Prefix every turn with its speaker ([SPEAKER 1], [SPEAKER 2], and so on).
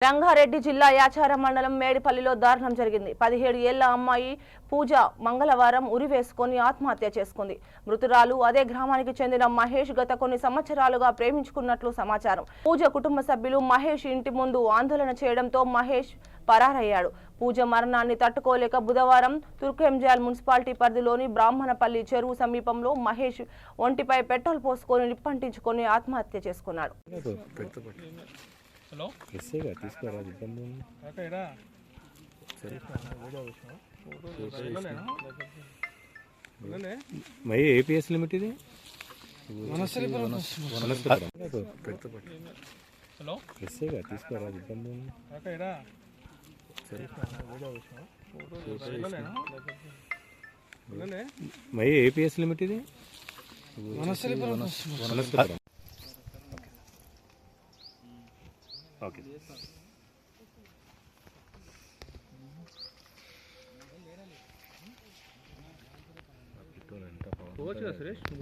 [SPEAKER 1] రంగారెడ్డి జిల్లా యాచారం మండలం మేడిపల్లిలో దారుణం జరిగింది. 17 ఏళ్ల అమ్మాయి పూజ మంగళవారం ఉరివేసుకొని ఆత్మహత్య చేసుకుంది. మృతురాలు అదే గ్రామానికి చెందిన మహేష్ గత కొన్ని సంవత్సరాలుగా ప్రేమించుకున్నట్లు సమాచారం. పూజ కుటుంబ సభ్యులు మహేష్ ఇంటి ముందు ఆందోళన చేయడంతో మహేష్ పరారయ్యాడు. పూజ మరణాన్ని తట్టుకోలేక బుధవారం తుర్కెంజాల్ మున్సిపాలిటీ పరిధిలోని బ్రాహ్మణపల్లి చెరువు సమీపంలో మహేష్ ఒంటిపై పెట్రోల్ పోసుకొని నిప్పంటించుకొని ఆత్మహత్య చేసుకున్నాడు.
[SPEAKER 2] హలో
[SPEAKER 3] తీసుకోరా ఇబ్బంది మరి ఏపీఎస్ లిమిట్ ఇది
[SPEAKER 2] హలో
[SPEAKER 3] తీసుకోరా ఇబ్బంది మరి ఏపీఎస్ లిమిట్ ఇది ఓకే
[SPEAKER 2] సురేష్